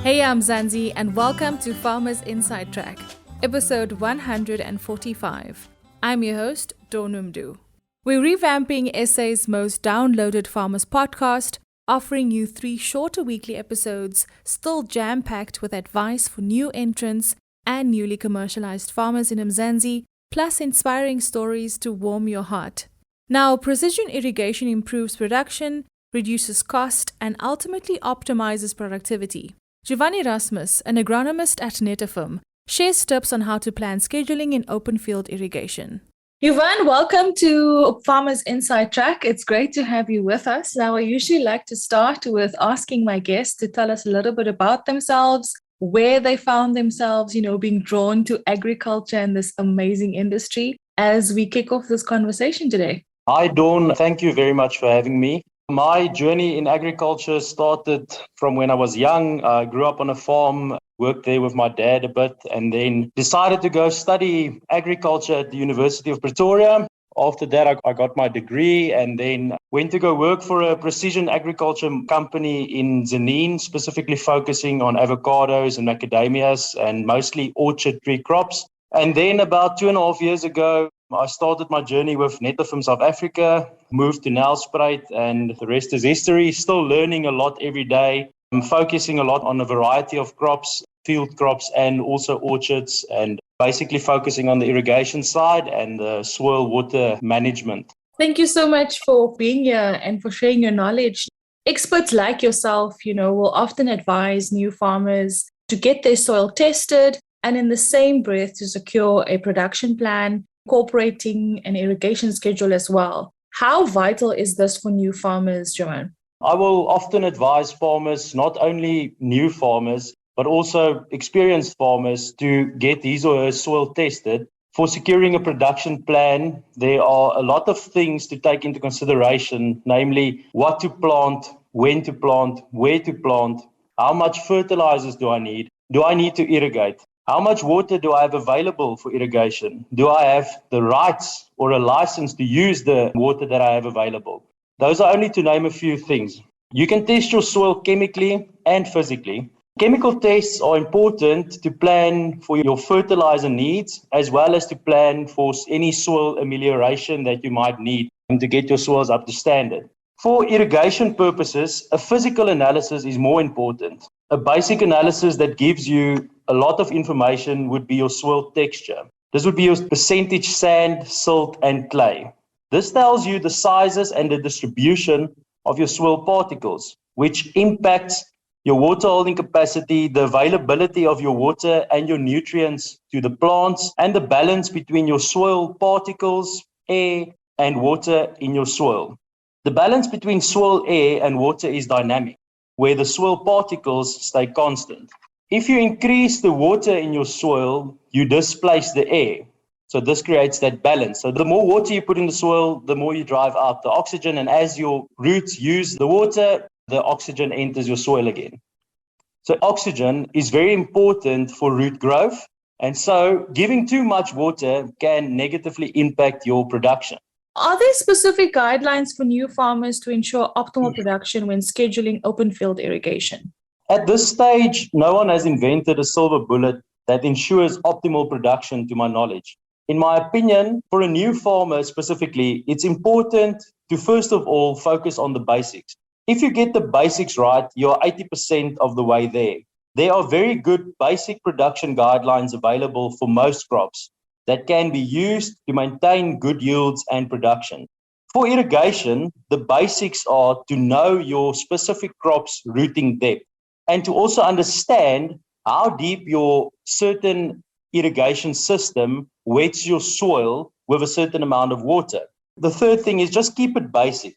Hey, I'm Zanzi, and welcome to Farmers Inside Track, episode 145. I'm your host, Donumdu. We're revamping SA's most downloaded farmers podcast, offering you 3 shorter weekly episodes, still jam-packed with advice for new entrants and newly commercialized farmers in Mzansi, plus inspiring stories to warm your heart. Now, precision irrigation improves production, reduces cost, and ultimately optimizes productivity. Jovan Erasmus, an agronomist at Netafim, shares tips on how to plan scheduling in open field irrigation. Yvonne, welcome to Farmers Inside Track. It's great to have you with us. Now, I usually like to start with asking my guests to tell us a little bit about themselves, where they found themselves, being drawn to agriculture and this amazing industry as we kick off this conversation today. Hi, Dawn. Thank you very much for having me. My journey in agriculture started from when I was young. I grew up on a farm, worked there with my dad a bit, and then decided to go study agriculture at the University of Pretoria. After that, I got my degree and then went to go work for a precision agriculture company in Zanin, specifically focusing on avocados and macadamias and mostly orchard tree crops. And then about 2.5 years ago, I started my journey with Netafim South Africa, moved to Nelspruit, and the rest is history. Still learning a lot every day. I'm focusing a lot on a variety of crops, field crops, and also orchards, and basically focusing on the irrigation side and the soil water management. Thank you so much for being here and for sharing your knowledge. Experts like yourself, will often advise new farmers to get their soil tested and in the same breath to secure a production plan, incorporating an irrigation schedule as well. How vital is this for new farmers, Jovan? I will often advise farmers, not only new farmers, but also experienced farmers to get his or her soil tested. For securing a production plan, there are a lot of things to take into consideration, namely what to plant, when to plant, where to plant, how much fertilizers do I need to irrigate? How much water do I have available for irrigation? Do I have the rights or a license to use the water that I have available? Those are only to name a few things. You can test your soil chemically and physically. Chemical tests are important to plan for your fertilizer needs as well as to plan for any soil amelioration that you might need to get your soils up to standard. For irrigation purposes, a physical analysis is more important. A basic analysis that gives you a lot of information would be your soil texture. This would be your percentage sand, silt, and clay. This tells you the sizes and the distribution of your soil particles, which impacts your water holding capacity, the availability of your water and your nutrients to the plants, and the balance between your soil particles, air, and water in your soil. The balance between soil, air, and water is dynamic, where the soil particles stay constant. If you increase the water in your soil, you displace the air. So this creates that balance. So the more water you put in the soil, the more you drive out the oxygen. And as your roots use the water, the oxygen enters your soil again. So oxygen is very important for root growth. And so giving too much water can negatively impact your production. Are there specific guidelines for new farmers to ensure optimal production when scheduling open field irrigation? At this stage, no one has invented a silver bullet that ensures optimal production to my knowledge. In my opinion, for a new farmer specifically, it's important to first of all focus on the basics. If you get the basics right, you're 80% of the way there. There are very good basic production guidelines available for most crops that can be used to maintain good yields and production. For irrigation, the basics are to know your specific crop's rooting depth and to also understand how deep your certain irrigation system wets your soil with a certain amount of water. The third thing is just keep it basic.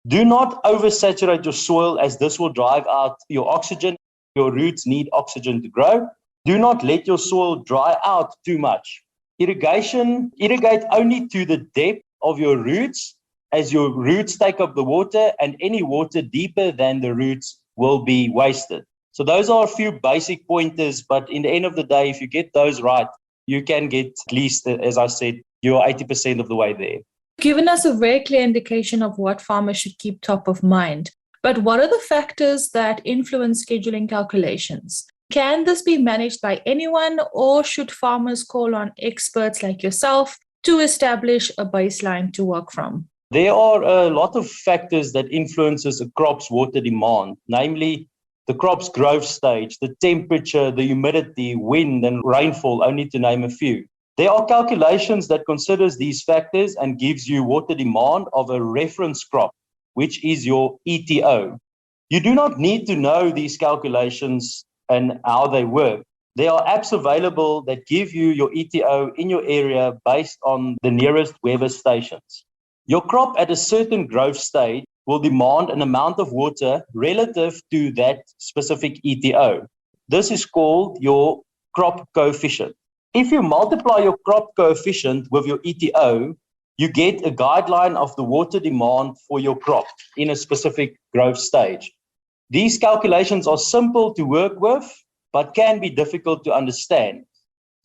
Do not oversaturate your soil, as this will drive out your oxygen. Your roots need oxygen to grow. Do not let your soil dry out too much. Irrigate only to the depth of your roots, as your roots take up the water, and any water deeper than the roots will be wasted. So those are a few basic pointers, but in the end of the day, if you get those right, you can get at least, as I said, you're 80% of the way there. Given us a very clear indication of what farmers should keep top of mind. But what are the factors that influence scheduling calculations? Can this be managed by anyone, or should farmers call on experts like yourself to establish a baseline to work from? There are a lot of factors that influences a crop's water demand, namely the crop's growth stage, the temperature, the humidity, wind and rainfall, only to name a few. There are calculations that considers these factors and gives you water demand of a reference crop, which is your ETO. You do not need to know these calculations and how they work. There are apps available that give you your ETO in your area based on the nearest weather stations. Your crop at a certain growth stage will demand an amount of water relative to that specific ETO. This is called your crop coefficient. If you multiply your crop coefficient with your ETO, you get a guideline of the water demand for your crop in a specific growth stage. These calculations are simple to work with, but can be difficult to understand.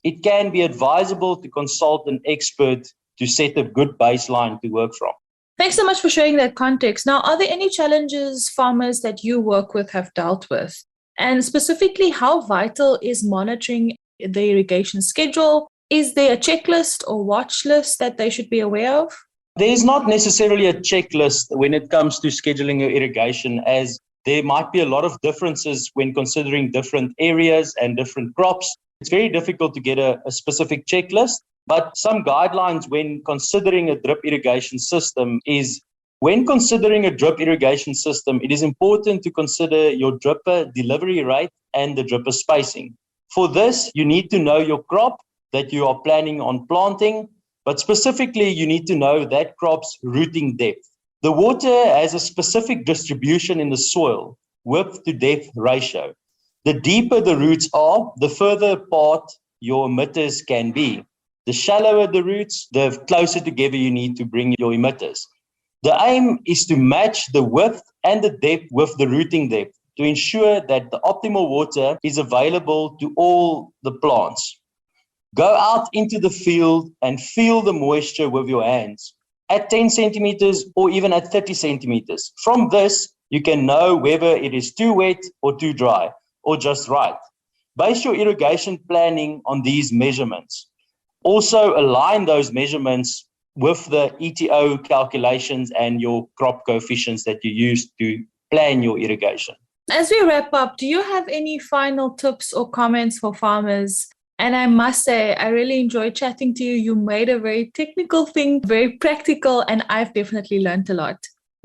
It can be advisable to consult an expert to set a good baseline to work from. Thanks so much for sharing that context. Now, are there any challenges farmers that you work with have dealt with? And specifically, how vital is monitoring the irrigation schedule? Is there a checklist or watch list that they should be aware of? There is not necessarily a checklist when it comes to scheduling your irrigation, as there might be a lot of differences when considering different areas and different crops. It's very difficult to get a specific checklist, but some guidelines when considering a drip irrigation system is, when considering a drip irrigation system, it is important to consider your dripper delivery rate and the dripper spacing. For this, you need to know your crop that you are planning on planting, but specifically you need to know that crop's rooting depth. The water has a specific distribution in the soil, width to depth ratio. The deeper the roots are, the further apart your emitters can be. The shallower the roots, the closer together you need to bring your emitters. The aim is to match the width and the depth with the rooting depth to ensure that the optimal water is available to all the plants. Go out into the field and feel the moisture with your hands at 10 centimeters or even at 30 centimeters. From this, you can know whether it is too wet or too dry or just right. Base your irrigation planning on these measurements. Also align those measurements with the ETO calculations and your crop coefficients that you use to plan your irrigation. As we wrap up, do you have any final tips or comments for farmers? And I must say, I really enjoyed chatting to you. You made a very technical thing, very practical, and I've definitely learned a lot.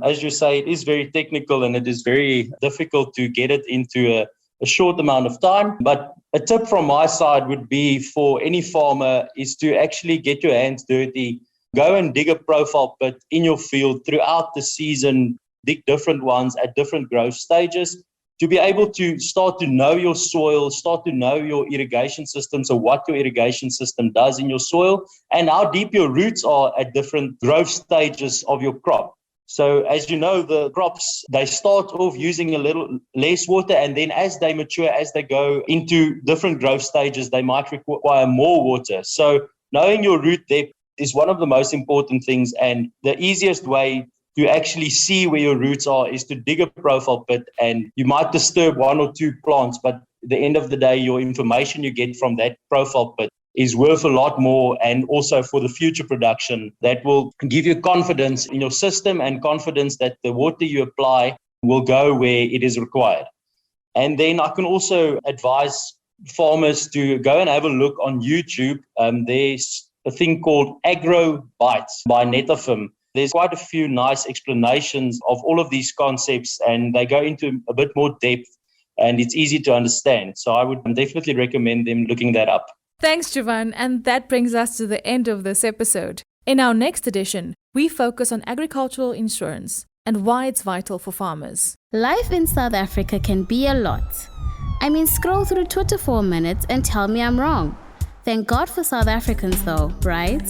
As you say, it is very technical and it is very difficult to get it into a short amount of time. But a tip from my side would be for any farmer is to actually get your hands dirty. Go and dig a profile pit in your field throughout the season, dig different ones at different growth stages, to be able to start to know your soil, start to know your irrigation system, so what your irrigation system does in your soil, and how deep your roots are at different growth stages of your crop. So as you know, the crops, they start off using a little less water, and then as they mature, as they go into different growth stages, they might require more water. So knowing your root depth is one of the most important things, and the easiest way to actually see where your roots are is to dig a profile pit, and you might disturb one or two plants, but at the end of the day, your information you get from that profile pit is worth a lot more, and also for the future production that will give you confidence in your system and confidence that the water you apply will go where it is required. And then I can also advise farmers to go and have a look on YouTube. There's a thing called Agro Bites by Netafim. There's quite a few nice explanations of all of these concepts, and they go into a bit more depth, and it's easy to understand. So I would definitely recommend them looking that up. Thanks, Jovan. And that brings us to the end of this episode. In our next edition, we focus on agricultural insurance and why it's vital for farmers. Life in South Africa can be a lot. I mean, scroll through Twitter for a minute and tell me I'm wrong. Thank God for South Africans though, right?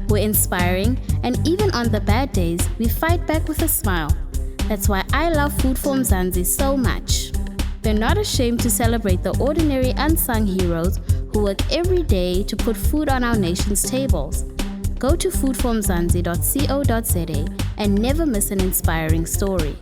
We're inspiring, and even on the bad days, we fight back with a smile. That's why I love Food for Mzansi so much. They're not ashamed to celebrate the ordinary unsung heroes who work every day to put food on our nation's tables. Go to foodformzansi.co.za and never miss an inspiring story.